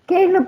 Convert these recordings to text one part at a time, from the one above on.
¿Qué es lo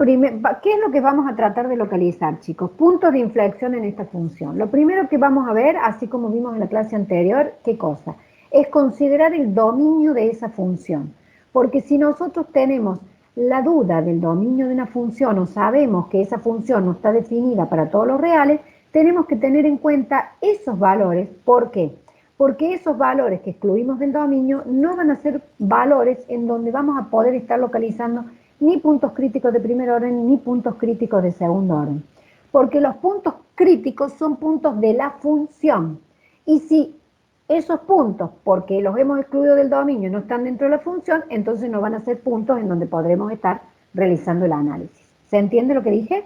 que vamos a tratar de localizar, chicos? Puntos de inflexión en esta función. Lo primero que vamos a ver, así como vimos en la clase anterior, ¿qué cosa? Es considerar el dominio de esa función. Porque si nosotros tenemos la duda del dominio de una función o sabemos que esa función no está definida para todos los reales, tenemos que tener en cuenta esos valores. ¿Por qué? Porque esos valores que excluimos del dominio no van a ser valores en donde vamos a poder estar localizando ni puntos críticos de primer orden ni puntos críticos de segundo orden. Porque los puntos críticos son puntos de la función. Y si esos puntos, porque los hemos excluido del dominio, no están dentro de la función, entonces no van a ser puntos en donde podremos estar realizando el análisis. ¿Se entiende lo que dije?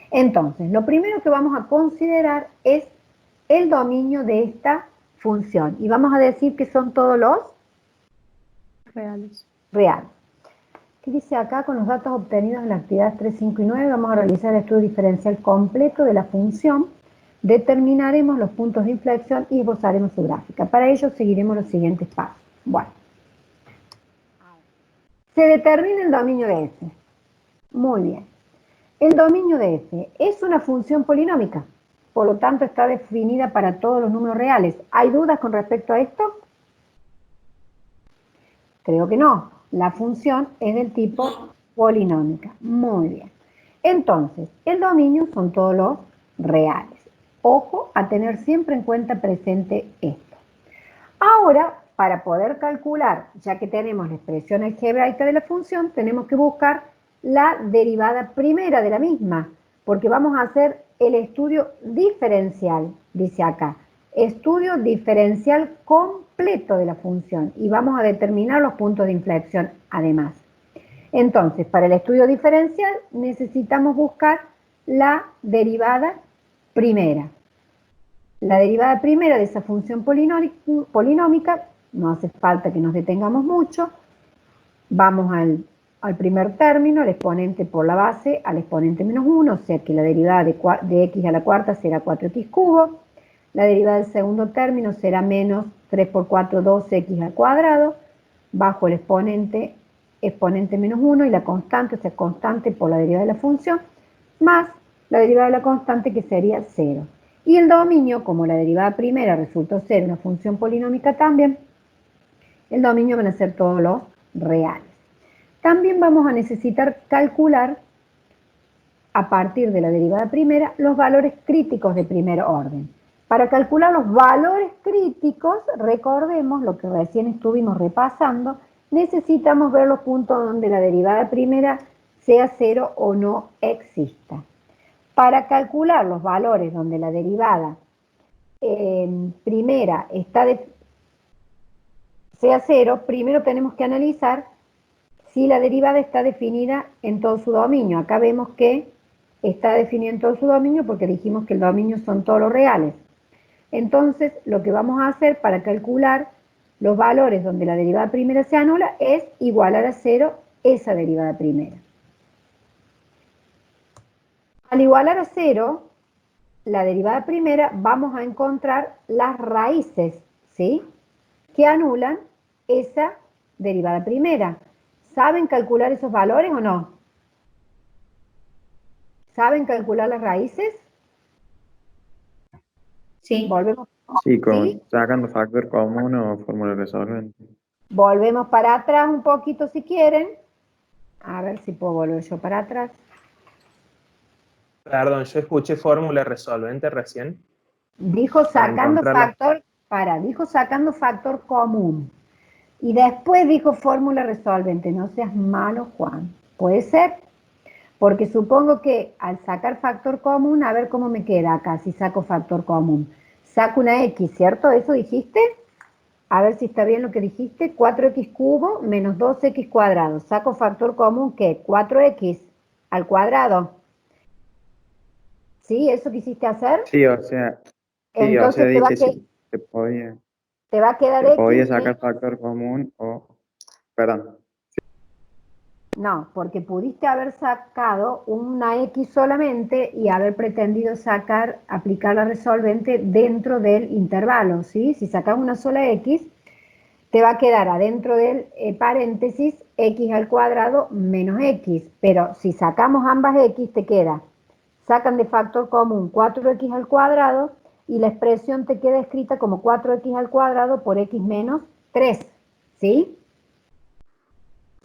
Entonces, lo primero que vamos a considerar es el dominio de esta función. Y vamos a decir que son todos los reales. ¿Qué dice acá? Con los datos obtenidos en las actividades 3, 5 y 9 vamos a realizar el estudio diferencial completo de la función, determinaremos los puntos de inflexión y esbozaremos su gráfica. Para ello seguiremos los siguientes pasos. Bueno, se determina el dominio de F. Muy bien. El dominio de F es una función polinómica, por lo tanto está definida para todos los números reales. ¿Hay dudas con respecto a esto? Creo que no. La función es del tipo polinómica. Muy bien. Entonces, el dominio son todos los reales. Ojo a tener siempre en cuenta presente esto. Ahora, para poder calcular, ya que tenemos la expresión algebraica de la función, tenemos que buscar la derivada primera de la misma, porque vamos a hacer el estudio diferencial, dice acá. Estudio diferencial completo de la función y vamos a determinar los puntos de inflexión además. Entonces, para el estudio diferencial necesitamos buscar la derivada primera. La derivada primera de esa función polinómica, no hace falta que nos detengamos mucho, vamos al primer término, al exponente por la base, al exponente menos 1, o sea que la derivada de x a la cuarta será 4x cubo, la derivada del segundo término será menos 3 por 4, 12x al cuadrado, bajo el exponente menos 1 y la constante, o sea, constante por la derivada de la función, más la derivada de la constante que sería 0. Y el dominio, como la derivada primera resultó ser una función polinómica también, el dominio van a ser todos los reales. También vamos a necesitar calcular, a partir de la derivada primera, los valores críticos de primer orden. Para calcular los valores críticos, recordemos lo que recién estuvimos repasando, necesitamos ver los puntos donde la derivada primera sea 0 o no exista. Para calcular los valores donde la derivada primera sea 0, primero tenemos que analizar si la derivada está definida en todo su dominio. Acá vemos que está definida en todo su dominio porque dijimos que el dominio son todos los reales. Entonces, lo que vamos a hacer para calcular los valores donde la derivada primera se anula es igualar a 0 esa derivada primera. Al igualar a 0, la derivada primera, vamos a encontrar las raíces, ¿sí?, que anulan esa derivada primera. ¿Saben calcular esos valores o no? ¿Saben calcular las raíces? Sí. Volvemos. Sí, ¿Sí? sacando factor común o fórmula resolvente. Volvemos para atrás un poquito si quieren. A ver si puedo volver yo para atrás. Perdón, yo escuché fórmula resolvente recién. Dijo Para sacando encontrarla. dijo sacando factor común. Y después dijo fórmula resolvente. No seas malo, Juan. ¿Puede ser? Porque supongo que al sacar factor común, a ver cómo me queda acá si saco factor común. Saco una x, ¿cierto? ¿Eso dijiste? A ver si está bien lo que dijiste. 4x cubo menos 2x cuadrado. Saco factor común, ¿qué? 4x al cuadrado. ¿Sí? ¿Eso quisiste hacer? Sí, o sea, Entonces dije si te va a quedar se x. podía sacar factor común o, perdón. No, porque pudiste haber sacado una X solamente y haber pretendido aplicar la resolvente dentro del intervalo, ¿sí? Si sacas una sola X, te va a quedar adentro del paréntesis x al cuadrado menos x, pero si sacamos ambas x te queda, sacan de factor común 4x al cuadrado y la expresión te queda escrita como 4x al cuadrado por x menos 3, ¿sí?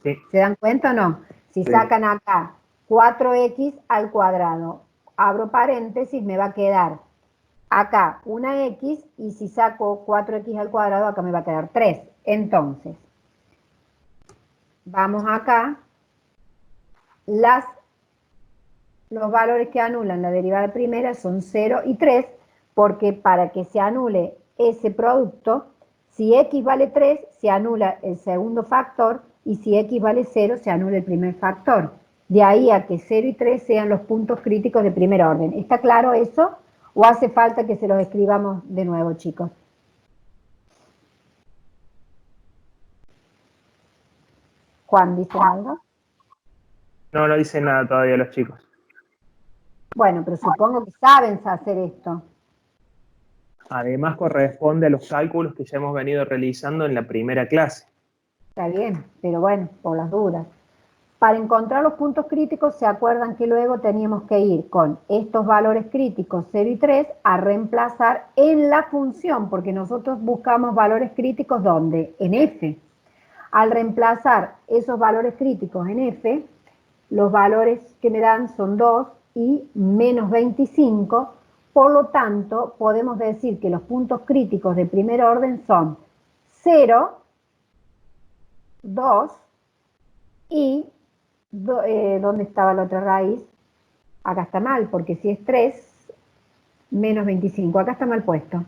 Sí. ¿Se dan cuenta o no? Si Sí. sacan acá 4x al cuadrado, abro paréntesis, me va a quedar acá una x y si saco 4x al cuadrado, acá me va a quedar 3. Entonces, vamos acá, los valores que anulan la derivada primera son 0 y 3, porque para que se anule ese producto, si x vale 3, se anula el segundo factor, y si x vale 0, se anula el primer factor. De ahí a que 0 y 3 sean los puntos críticos de primer orden. ¿Está claro eso? ¿O hace falta que se los escribamos de nuevo, chicos? Juan, ¿dicen algo? No, no dicen nada todavía los chicos. Bueno, pero supongo que saben hacer esto. Además corresponde a los cálculos que ya hemos venido realizando en la primera clase. Está bien, pero bueno, por las dudas. Para encontrar los puntos críticos, ¿se acuerdan que luego teníamos que ir con estos valores críticos 0 y 3 a reemplazar en la función? Porque nosotros buscamos valores críticos, ¿dónde? En f. Al reemplazar esos valores críticos en f, los valores que me dan son 2 y menos 25. Por lo tanto, podemos decir que los puntos críticos de primer orden son 0, 2 y... ¿dónde estaba la otra raíz? Acá está mal, porque si es 3, menos 25, acá está mal puesto.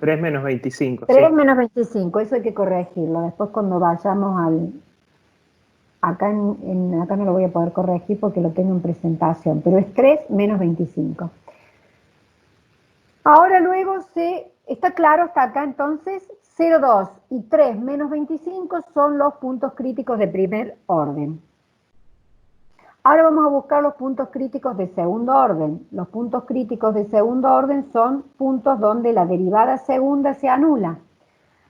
3 menos 25, 3 sí. menos 25, eso hay que corregirlo. Después cuando vayamos al... Acá, acá no lo voy a poder corregir porque lo tengo en presentación, pero es 3 menos 25. Ahora luego está claro hasta acá entonces, 0, 2 y 3 menos 25 son los puntos críticos de primer orden. Ahora vamos a buscar los puntos críticos de segundo orden. Los puntos críticos de segundo orden son puntos donde la derivada segunda se anula.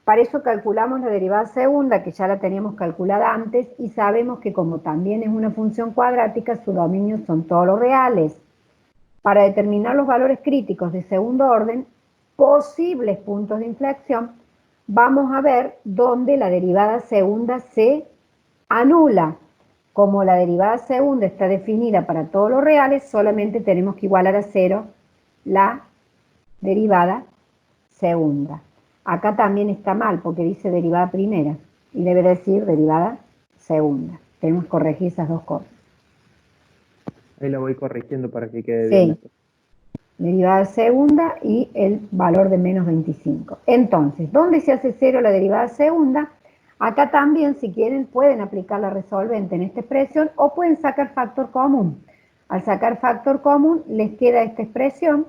Para eso calculamos la derivada segunda, que ya la teníamos calculada antes, y sabemos que como también es una función cuadrática, su dominio son todos los reales. Para determinar los valores críticos de segundo orden, posibles puntos de inflexión, vamos a ver dónde la derivada segunda se anula. Como la derivada segunda está definida para todos los reales, solamente tenemos que igualar a 0 la derivada segunda. Acá también está mal porque dice derivada primera y debe decir derivada segunda. Tenemos que corregir esas dos cosas. Ahí lo voy corrigiendo para que quede Sí. bien. Derivada segunda y el valor de menos 25. Entonces, ¿dónde se hace 0 la derivada segunda? Acá también, si quieren, pueden aplicar la resolvente en esta expresión o pueden sacar factor común. Al sacar factor común, les queda esta expresión,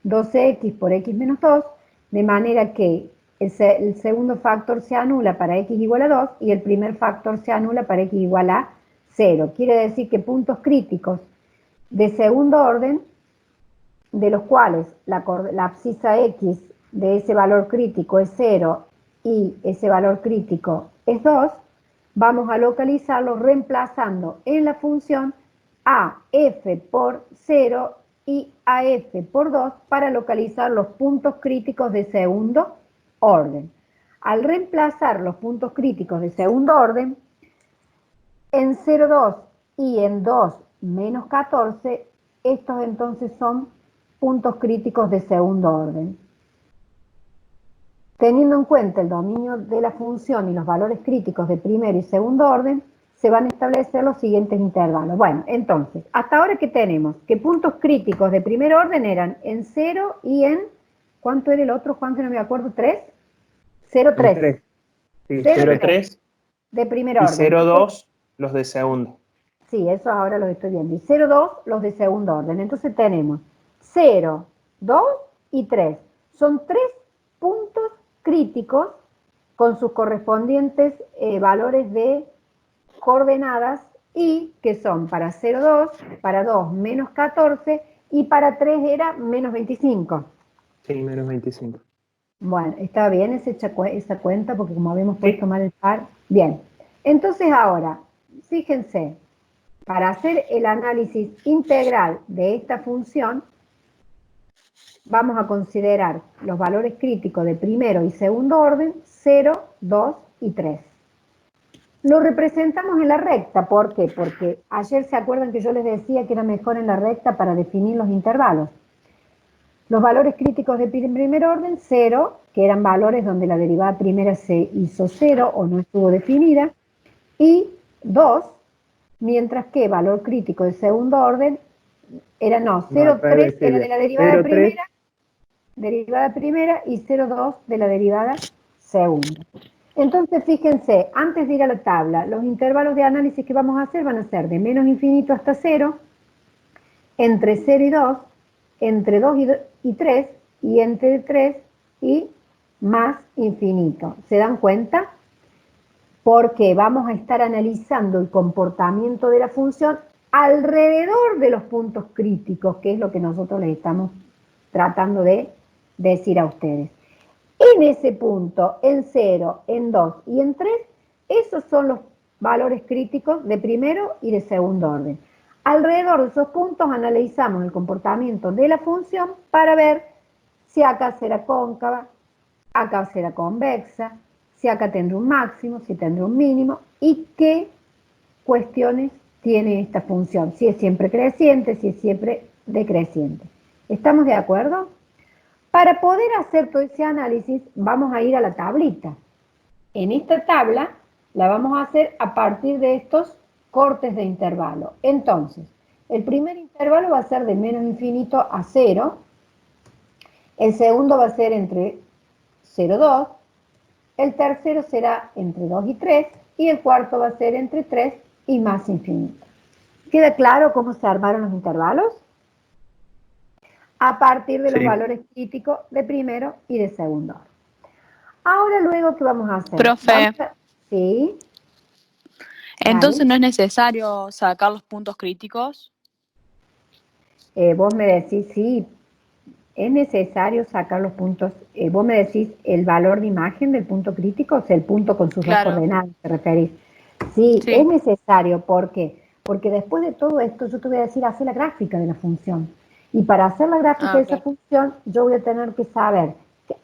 12x por x menos 2, de manera que el segundo factor se anula para x igual a 2 y el primer factor se anula para x igual a 0. Quiere decir que puntos críticos de segundo orden, de los cuales la abscisa x de ese valor crítico es 0 y ese valor crítico es 2, vamos a localizarlo reemplazando en la función a f por 0 y a f por 2 para localizar los puntos críticos de segundo orden. Al reemplazar los puntos críticos de segundo orden, en 0, 2 y en 2 menos 14, estos entonces son puntos críticos de segundo orden. Teniendo en cuenta el dominio de la función y los valores críticos de primero y segundo orden, se van a establecer los siguientes intervalos. Bueno, entonces, hasta ahora, ¿qué tenemos? Que puntos críticos de primer orden eran en 0 y en... ¿Cuánto era el otro, Juan, que no me acuerdo? ¿3? 0, 3. Sí, 0, 0 y 3 de primer y orden. 0, 2 los de segundo. Sí, eso ahora lo estoy viendo. Y 0, 2 los de segundo orden. Entonces tenemos 0, 2 y 3. Son 3 puntos críticos con sus correspondientes valores de coordenadas y que son para 0, 2, para 2 menos 14 y para 3 era menos 25. Sí, menos 25. Bueno, está bien esa cuenta porque como habíamos puesto mal el par. Bien, entonces ahora, fíjense, para hacer el análisis integral de esta función, vamos a considerar los valores críticos de primero y segundo orden, 0, 2 y 3. Lo representamos en la recta, ¿por qué? Porque ayer se acuerdan que yo les decía que era mejor en la recta para definir los intervalos. Los valores críticos de primer orden, 0, que eran valores donde la derivada primera se hizo 0 o no estuvo definida, y 2, mientras que valor crítico de segundo orden era 0,3 era de la derivada primera y 0,2 de la derivada segunda. Entonces, fíjense, antes de ir a la tabla, los intervalos de análisis que vamos a hacer van a ser de menos infinito hasta 0, entre 0 y 2, entre 2 y 3, y entre 3 y más infinito. ¿Se dan cuenta? Porque vamos a estar analizando el comportamiento de la función alrededor de los puntos críticos, que es lo que nosotros les estamos tratando de decir a ustedes. En ese punto, en 0, en 2 y en 3, esos son los valores críticos de primero y de segundo orden. Alrededor de esos puntos analizamos el comportamiento de la función para ver si acá será cóncava, acá será convexa, si acá tendrá un máximo, si tendrá un mínimo y qué cuestiones tiene esta función, si es siempre creciente, si es siempre decreciente. ¿Estamos de acuerdo? Para poder hacer todo ese análisis vamos a ir a la tablita. En esta tabla la vamos a hacer a partir de estos cortes de intervalo. Entonces, el primer intervalo va a ser de menos infinito a 0, el segundo va a ser entre 0 y 2, el tercero será entre 2 y 3 y el cuarto va a ser entre 3 y más infinito. ¿Queda claro cómo se armaron los intervalos? A partir de los valores críticos de primero y de segundo. Ahora luego, ¿qué vamos a hacer? Profe. Sí. Entonces, ¿no es necesario sacar los puntos críticos? Vos me decís, sí, es necesario sacar los puntos. Vos me decís el valor de imagen del punto crítico, o sea, el punto con sus dos coordenadas, ¿te referís? Sí, es necesario. ¿Por qué? Porque después de todo esto, yo te voy a decir, hacer la gráfica de la función. Y para hacer la gráfica de esa función, yo voy a tener que saber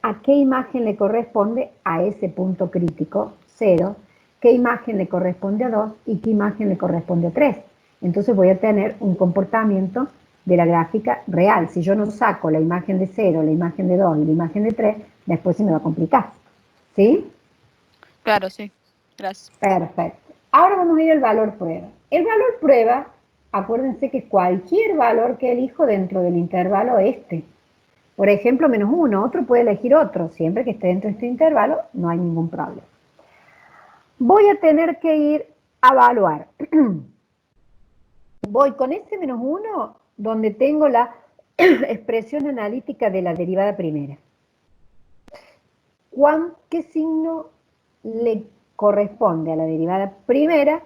a qué imagen le corresponde a ese punto crítico, 0, qué imagen le corresponde a 2 y qué imagen le corresponde a 3. Entonces voy a tener un comportamiento de la gráfica real. Si yo no saco la imagen de 0, la imagen de 2 y la imagen de 3, después se me va a complicar. ¿Sí? Claro, sí. Gracias. Perfecto. Ahora vamos a ir al valor prueba. El valor prueba, acuérdense que es cualquier valor que elijo dentro del intervalo este. Por ejemplo, menos 1, otro puede elegir otro. Siempre que esté dentro de este intervalo, no hay ningún problema. Voy a tener que ir a evaluar. Voy con este menos 1, donde tengo la expresión analítica de la derivada primera. ¿Qué signo le corresponde a la derivada primera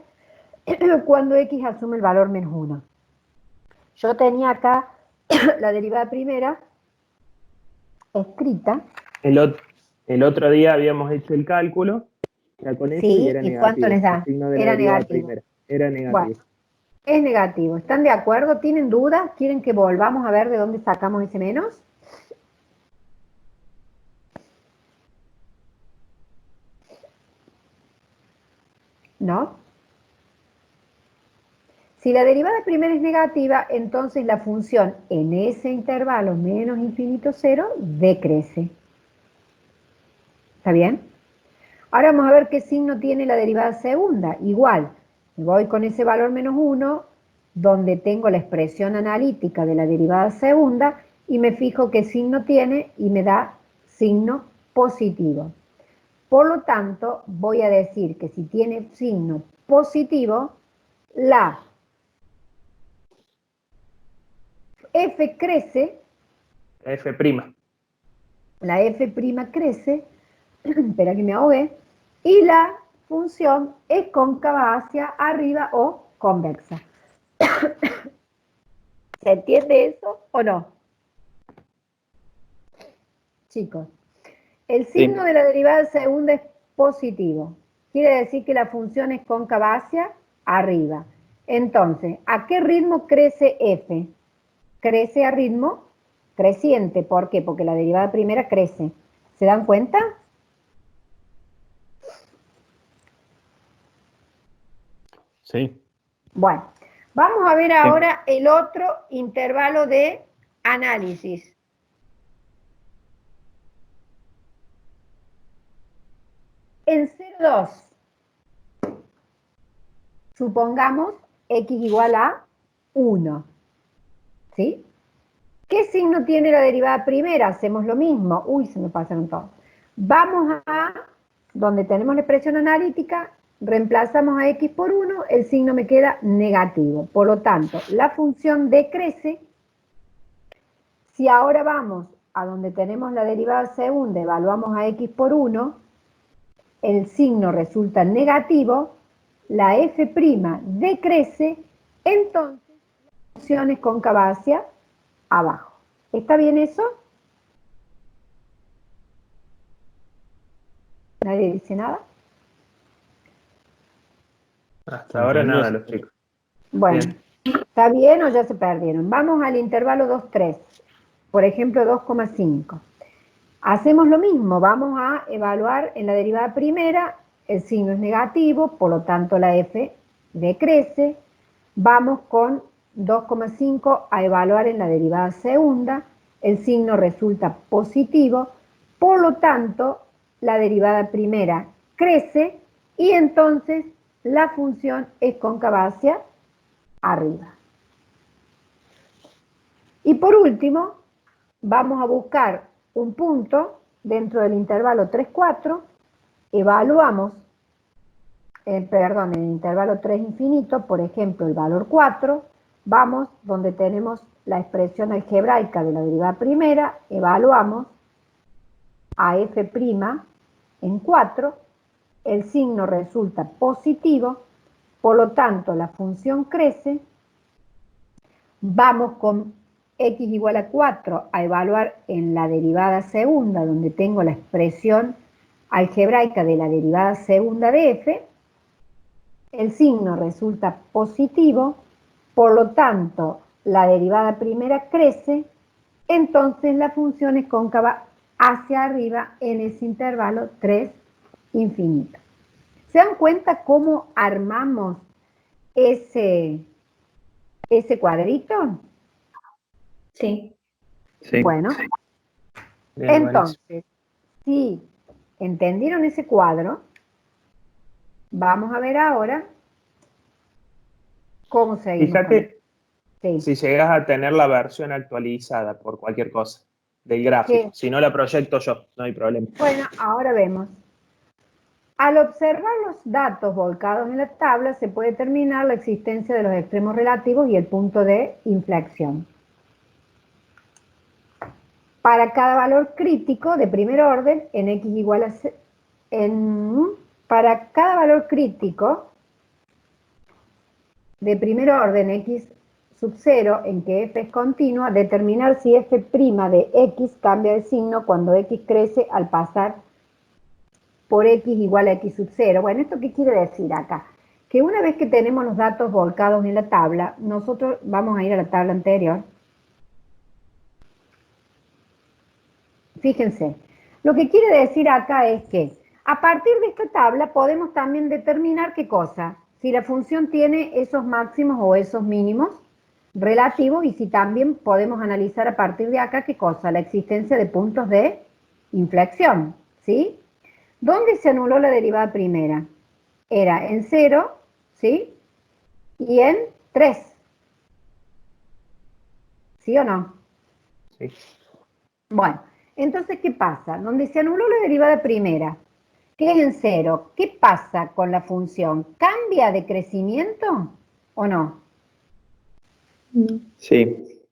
cuando x asume el valor menos 1? Yo tenía acá la derivada primera escrita. El otro día habíamos hecho el cálculo, ya con eso, y era ¿y negativo. cuánto les da? El signo de la Era derivada negativo. primera. Era negativo. Bueno, es negativo. ¿Están de acuerdo? ¿Tienen dudas? ¿Quieren que volvamos a ver de dónde sacamos ese menos? ¿No? Si la derivada primera es negativa, entonces la función en ese intervalo menos infinito 0 decrece. ¿Está bien? Ahora vamos a ver qué signo tiene la derivada segunda. Igual, voy con ese valor menos 1, donde tengo la expresión analítica de la derivada segunda, y me fijo qué signo tiene y me da signo positivo. Por lo tanto, voy a decir que si tiene signo positivo, la f crece. La f'. La f' crece, espera que me ahogue, y la función es cóncava hacia arriba o convexa. ¿Se entiende eso o no? Chicos, el signo de la derivada segunda es positivo. Quiere decir que la función es cóncava hacia arriba. Entonces, ¿a qué ritmo crece f? Crece a ritmo creciente. ¿Por qué? Porque la derivada primera crece. ¿Se dan cuenta? Sí. Bueno, vamos a ver ahora el otro intervalo de análisis. En 0,2, supongamos x igual a 1, ¿sí? ¿Qué signo tiene la derivada primera? Hacemos lo mismo. Uy, se me pasaron todos. Vamos a, donde tenemos la expresión analítica, reemplazamos a x por 1, el signo me queda negativo. Por lo tanto, la función decrece. Si ahora vamos a donde tenemos la derivada segunda, evaluamos a x por 1, el signo resulta negativo, la f' decrece, entonces la función es cóncava hacia abajo. ¿Está bien eso? ¿Nadie dice nada? Hasta ahora nada, los chicos. Bueno, Bien. ¿está bien o ya se perdieron? Vamos al intervalo 2, 3, por ejemplo 2,5. Hacemos lo mismo, vamos a evaluar en la derivada primera, el signo es negativo, por lo tanto la f decrece. Vamos con 2,5 a evaluar en la derivada segunda, el signo resulta positivo, por lo tanto la derivada primera crece y entonces la función es cóncava hacia arriba. Y por último, vamos a buscar un punto dentro del intervalo 3, 4, evaluamos, en el intervalo 3 infinito, por ejemplo, el valor 4, vamos donde tenemos la expresión algebraica de la derivada primera, evaluamos a f' en 4, el signo resulta positivo, por lo tanto la función crece, vamos con x igual a 4 a evaluar en la derivada segunda, donde tengo la expresión algebraica de la derivada segunda de f, el signo resulta positivo, por lo tanto la derivada primera crece, entonces la función es cóncava hacia arriba en ese intervalo 3 infinito. ¿Se dan cuenta cómo armamos ese cuadrito? Sí. Sí. Bueno, Bien, entonces, si entendieron ese cuadro, vamos a ver ahora cómo seguimos. Fíjate Sí. si llegas a tener la versión actualizada por cualquier cosa del gráfico. ¿Qué? Si no, la proyecto yo, no hay problema. Bueno, ahora vemos. Al observar los datos volcados en la tabla, se puede determinar la existencia de los extremos relativos y el punto de inflexión. Para cada valor crítico de primer orden, en x igual a... para cada valor crítico de primer orden, x sub 0, en que f es continua, determinar si f' de x cambia de signo cuando x crece al pasar por x igual a x sub 0. Bueno, ¿esto qué quiere decir acá? Que una vez que tenemos los datos volcados en la tabla, nosotros vamos a ir a la tabla anterior. Fíjense, lo que quiere decir acá es que a partir de esta tabla podemos también determinar qué cosa, si la función tiene esos máximos o esos mínimos relativos y si también podemos analizar a partir de acá qué cosa, la existencia de puntos de inflexión, ¿sí? ¿Dónde se anuló la derivada primera? Era en 0, ¿sí? Y en 3. ¿Sí o no? Sí. Bueno, entonces, ¿qué pasa? Donde se anuló la derivada primera, que es en 0, ¿qué pasa con la función? ¿Cambia de crecimiento o no? Sí.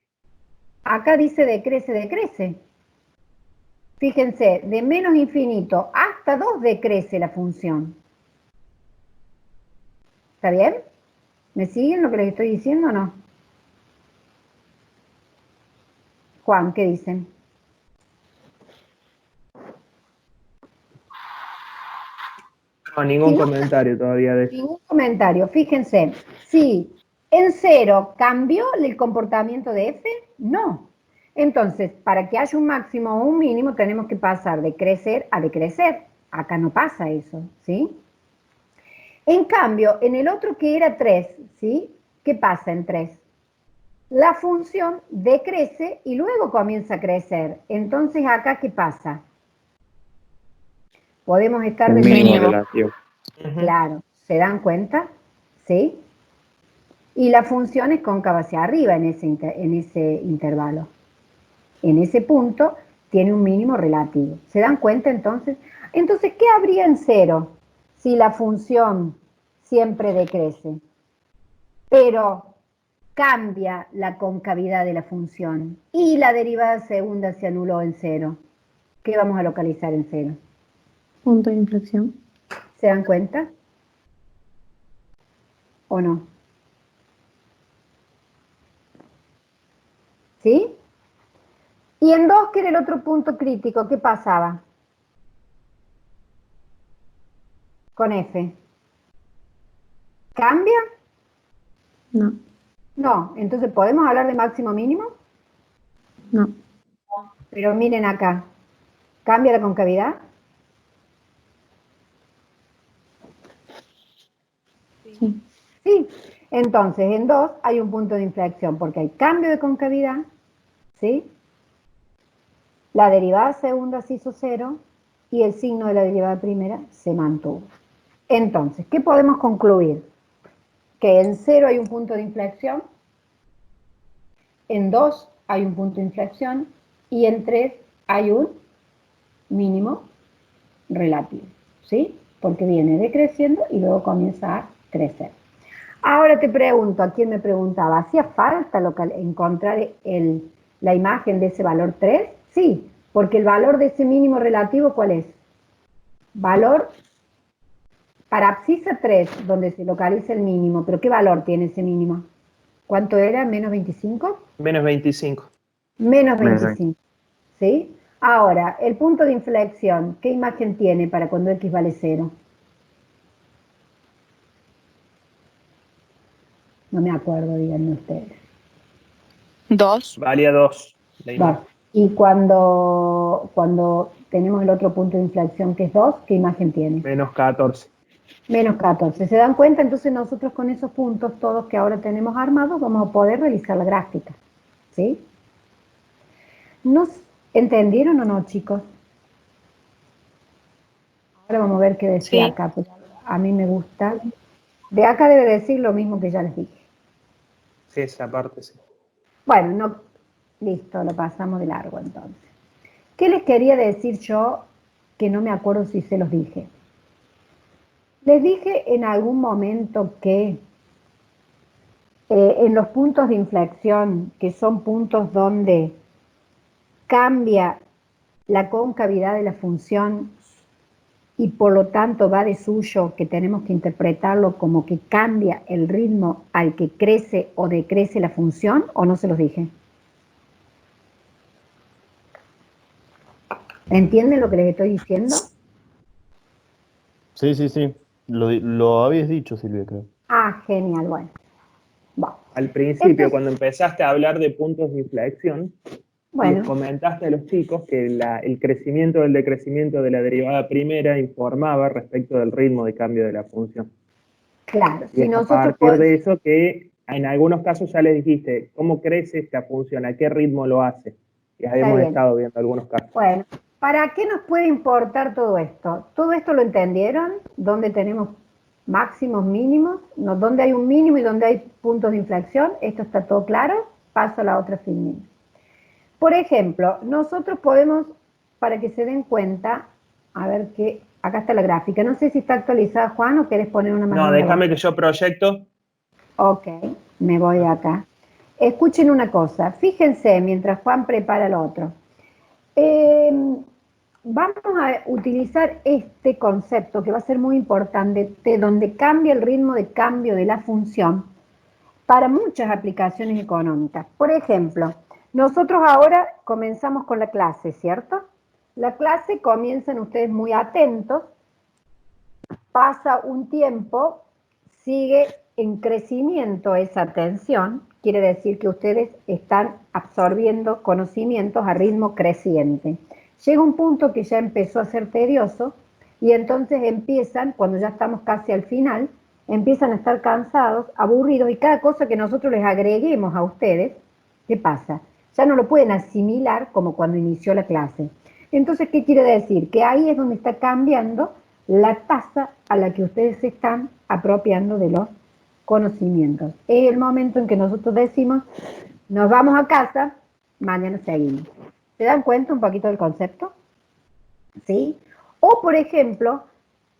Acá dice decrece, decrece. Fíjense, de menos infinito hasta 2 decrece la función. ¿Está bien? ¿Me siguen lo que les estoy diciendo o no? Juan, ¿qué dicen? No, ningún Si no, comentario todavía de eso. ningún comentario. Fíjense, si en 0 cambió el comportamiento de f, no. Entonces, para que haya un máximo o un mínimo, tenemos que pasar de crecer a decrecer. Acá no pasa eso, ¿sí? En cambio, en el otro que era 3, ¿sí? ¿Qué pasa en 3? La función decrece y luego comienza a crecer. Entonces, acá, ¿qué pasa? Podemos estar Un de mínimo Mínimo. relativo. Claro, ¿se dan cuenta? ¿Sí? Y la función es cóncava hacia arriba en ese intervalo. En ese punto tiene un mínimo relativo. ¿Se dan cuenta entonces? Entonces, ¿qué habría en 0 si la función siempre decrece? Pero cambia la concavidad de la función y la derivada segunda se anuló en 0. ¿Qué vamos a localizar en 0? Punto de inflexión. ¿Se dan cuenta? ¿O no? ¿Sí? Y en 2, que era el otro punto crítico, ¿qué pasaba? Con F. ¿Cambia? No, No. Entonces, ¿podemos hablar de máximo mínimo? no. Pero miren acá. ¿Cambia la concavidad? Sí. Sí. Entonces, en 2 hay un punto de inflexión porque hay cambio de concavidad, ¿sí? La derivada segunda se hizo 0 y el signo de la derivada primera se mantuvo. Entonces, ¿qué podemos concluir? Que en 0 hay un punto de inflexión, en 2 hay un punto de inflexión y en 3 hay un mínimo relativo, ¿sí? Porque viene decreciendo y luego comienza a crecer. Ahora te pregunto, ¿a quién me preguntaba? ¿Hacía falta encontrar la imagen de ese valor 3? Sí, porque el valor de ese mínimo relativo, ¿cuál es? Valor para abscisa 3, donde se localiza el mínimo, pero ¿qué valor tiene ese mínimo? ¿Cuánto era? ¿Menos 25? Menos 25. Menos Menos 25, ¿sí? Ahora, el punto de inflexión, ¿qué imagen tiene para cuando x vale 0? No me acuerdo, díganme ustedes. 2. Valía 2. La Bueno, imagen. y cuando tenemos el otro punto de inflexión que es 2, ¿qué imagen tiene? Menos 14. Menos 14. ¿Se dan cuenta? Entonces nosotros con esos puntos, todos que ahora tenemos armados, vamos a poder realizar la gráfica. ¿Sí? ¿Nos entendieron o no, chicos? Ahora vamos a ver qué decía Sí. acá, porque a mí me gusta. De acá debe decir lo mismo que ya les dije. Sí, esa parte sí. Bueno, no, listo, lo pasamos de largo entonces. ¿Qué les quería decir yo que no me acuerdo si se los dije? Les dije en algún momento que en los puntos de inflexión, que son puntos donde cambia la concavidad de la función y por lo tanto va de suyo que tenemos que interpretarlo como que cambia el ritmo al que crece o decrece la función, ¿o no se los dije? ¿Entienden lo que les estoy diciendo? Sí, sí, sí. Lo habías dicho, Silvia, creo. Ah, genial, bueno. Al principio, Entonces, cuando empezaste a hablar de puntos de inflexión, les bueno, comentaste a los chicos que el crecimiento o el decrecimiento de la derivada primera informaba respecto del ritmo de cambio de la función. claro, Y si es a nosotros partir de eso que en algunos casos ya les dijiste cómo crece esta función, a qué ritmo lo hace. Ya está hemos bien. estado viendo algunos casos. Bueno, ¿para qué nos puede importar todo esto? ¿Todo esto lo entendieron? ¿Dónde tenemos máximos, mínimos? ¿No? ¿Dónde hay un mínimo y dónde hay puntos de inflexión? ¿Esto está todo claro? Paso a la otra filmina. Por ejemplo, nosotros podemos, para que se den cuenta, a ver que acá está la gráfica. No sé si está actualizada, Juan, o querés poner una más No, nueva. déjame que yo proyecto. Ok, me voy acá. Escuchen una cosa, fíjense mientras Juan prepara el otro. Vamos a utilizar este concepto que va a ser muy importante, de donde cambia el ritmo de cambio de la función para muchas aplicaciones económicas. Por ejemplo, nosotros ahora comenzamos con la clase, ¿cierto? La clase comienzan ustedes muy atentos pasa un tiempo, sigue en crecimiento esa tensión, quiere decir que ustedes están absorbiendo conocimientos a ritmo creciente. Llega un punto que ya empezó a ser tedioso y entonces empiezan, cuando ya estamos casi al final, empiezan a estar cansados, aburridos, y cada cosa que nosotros les agreguemos a ustedes, ¿qué pasa? Ya no lo pueden asimilar como cuando inició la clase. Entonces, ¿qué quiere decir? Que ahí es donde está cambiando la tasa a la que ustedes se están apropiando de los conocimientos. Es el momento en que nosotros decimos, nos vamos a casa, mañana seguimos. ¿Se dan cuenta un poquito del concepto? ¿Sí? O, por ejemplo,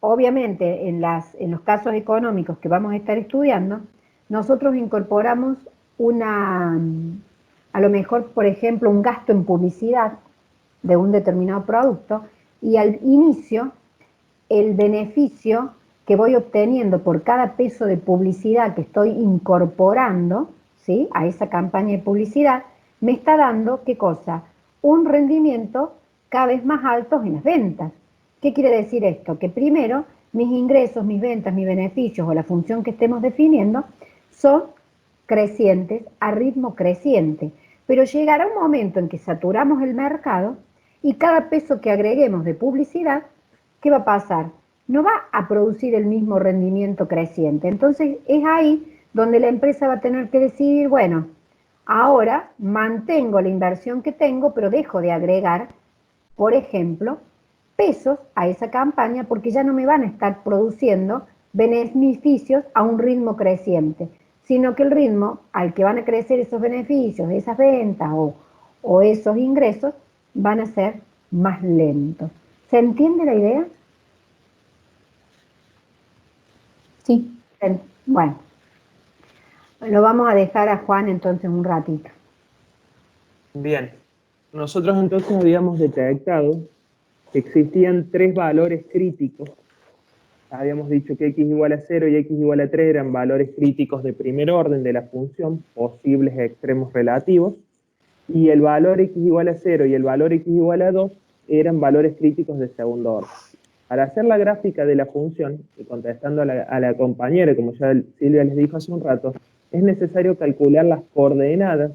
obviamente en los casos económicos que vamos a estar estudiando, nosotros incorporamos a lo mejor, por ejemplo, un gasto en publicidad de un determinado producto, y al inicio el beneficio que voy obteniendo por cada peso de publicidad que estoy incorporando, ¿sí?, a esa campaña de publicidad, me está dando, ¿qué cosa? Un rendimiento cada vez más alto en las ventas. ¿Qué quiere decir esto? Que primero mis ingresos, mis ventas, mis beneficios o la función que estemos definiendo son crecientes, a ritmo creciente. Pero llegará un momento en que saturamos el mercado y cada peso que agreguemos de publicidad, ¿qué va a pasar? No va a producir el mismo rendimiento creciente. Entonces es ahí donde la empresa va a tener que decidir, bueno, ahora mantengo la inversión que tengo, pero dejo de agregar, por ejemplo, pesos a esa campaña porque ya no me van a estar produciendo beneficios a un ritmo creciente, sino que el ritmo al que van a crecer esos beneficios, esas ventas o esos ingresos, van a ser más lentos. ¿Se entiende la idea? Sí. Bueno, lo vamos a dejar a Juan entonces un ratito. Bien, nosotros entonces habíamos detectado que existían 3 valores críticos. Habíamos dicho que x igual a 0 y x igual a 3 eran valores críticos de primer orden de la función, posibles extremos relativos, y el valor x igual a 0 y el valor x igual a 2 eran valores críticos de segundo orden. Para hacer la gráfica de la función, y contestando a la compañera, como ya Silvia les dijo hace un rato, es necesario calcular las coordenadas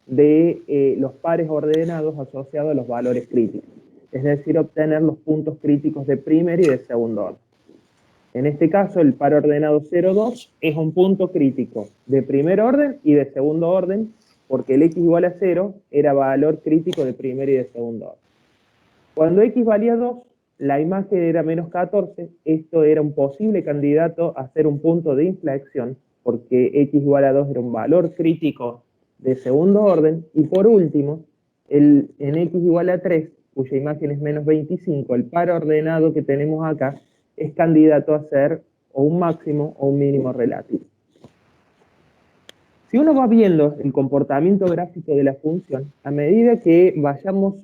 de los pares ordenados asociados a los valores críticos, es decir, obtener los puntos críticos de primer y de segundo orden. En este caso, el par ordenado 0, 2 es un punto crítico de primer orden y de segundo orden, porque el x igual a 0 era valor crítico de primer y de segundo orden. Cuando x valía 2, la imagen era menos 14, esto era un posible candidato a ser un punto de inflexión, porque x igual a 2 era un valor crítico de segundo orden, y por último, en x igual a 3, cuya imagen es menos 25, el par ordenado que tenemos acá, es candidato a ser o un máximo o un mínimo relativo. Si uno va viendo el comportamiento gráfico de la función, a medida que vayamos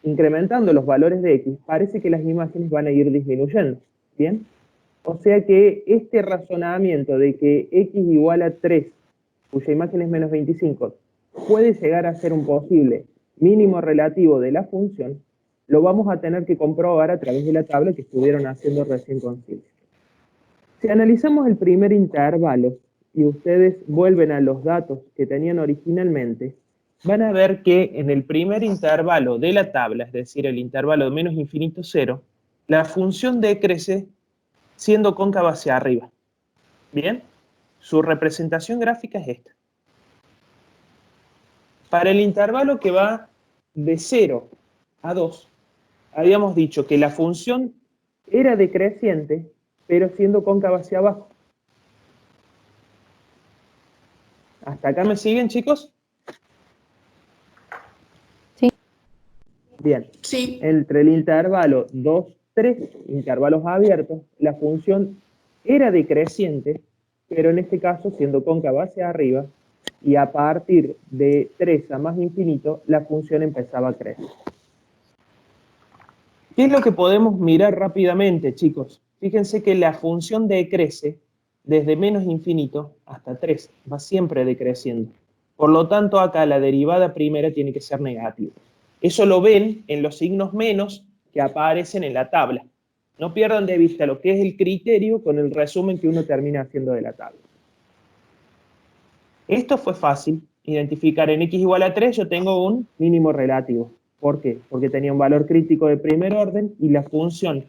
incrementando los valores de x, parece que las imágenes van a ir disminuyendo, ¿bien? O sea que este razonamiento de que x igual a 3, cuya imagen es menos 25, puede llegar a ser un posible mínimo relativo de la función, lo vamos a tener que comprobar a través de la tabla que estuvieron haciendo recién con Silvia. Si analizamos el primer intervalo y ustedes vuelven a los datos que tenían originalmente, van a ver que en el primer intervalo de la tabla, es decir, el intervalo de menos infinito 0, la función decrece siendo cóncava hacia arriba. ¿Bien? Su representación gráfica es esta. Para el intervalo que va de 0 a 2, habíamos dicho que la función era decreciente, pero siendo cóncava hacia abajo. ¿Hasta acá me siguen, chicos? Sí. Bien. Sí. Entre el intervalo 2, 3, intervalos abiertos, la función era decreciente, pero en este caso siendo cóncava hacia arriba, y a partir de 3 a más infinito, la función empezaba a crecer. ¿Qué es lo que podemos mirar rápidamente, chicos? Fíjense que la función decrece desde menos infinito hasta 3, va siempre decreciendo. Por lo tanto, acá la derivada primera tiene que ser negativa. Eso lo ven en los signos menos que aparecen en la tabla. No pierdan de vista lo que es el criterio con el resumen que uno termina haciendo de la tabla. Esto fue fácil, identificar en x igual a 3 yo tengo un mínimo relativo. ¿Por qué? Porque tenía un valor crítico de primer orden y la función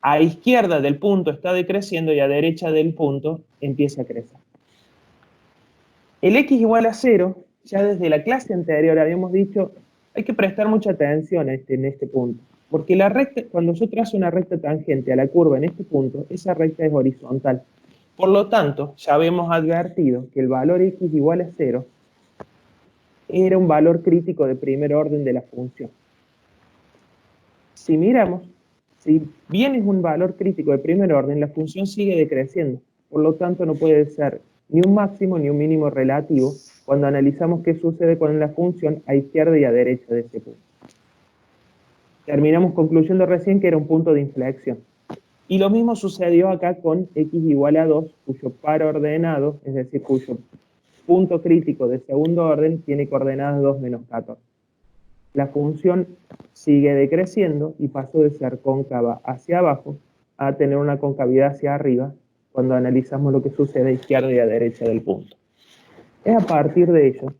a izquierda del punto está decreciendo y a derecha del punto empieza a crecer. El x igual a 0, ya desde la clase anterior habíamos dicho, hay que prestar mucha atención en este punto. Porque la recta, cuando yo trazo una recta tangente a la curva en este punto, esa recta es horizontal. Por lo tanto, ya habíamos advertido que el valor x igual a 0 era un valor crítico de primer orden de la función. Si miramos, si bien es un valor crítico de primer orden, la función sigue decreciendo. Por lo tanto, no puede ser ni un máximo ni un mínimo relativo cuando analizamos qué sucede con la función a izquierda y a derecha de ese punto. Terminamos concluyendo recién que era un punto de inflexión. Y lo mismo sucedió acá con x igual a 2, cuyo par ordenado, es decir, cuyo punto crítico de segundo orden tiene coordenadas 2 menos 14. La función sigue decreciendo y pasó de ser cóncava hacia abajo a tener una concavidad hacia arriba cuando analizamos lo que sucede a izquierda y a derecha del punto. Es a partir de ello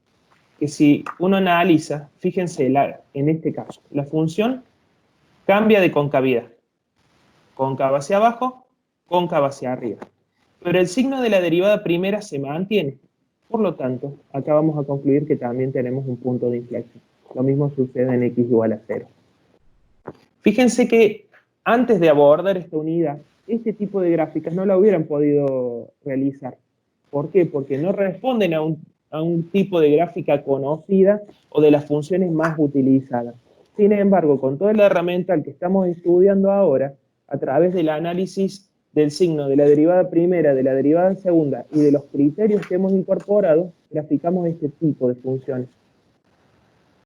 que si uno analiza, fíjense, en este caso, la función cambia de concavidad. Cóncava hacia abajo, cóncava hacia arriba. Pero el signo de la derivada primera se mantiene. Por lo tanto, acá vamos a concluir que también tenemos un punto de inflexión. Lo mismo sucede en x igual a 0. Fíjense que antes de abordar esta unidad, este tipo de gráficas no la hubieran podido realizar. ¿Por qué? Porque no responden a un tipo de gráfica conocida o de las funciones más utilizadas. Sin embargo, con toda la herramienta que estamos estudiando ahora, a través del análisis del signo de la derivada primera, de la derivada segunda y de los criterios que hemos incorporado, graficamos este tipo de funciones.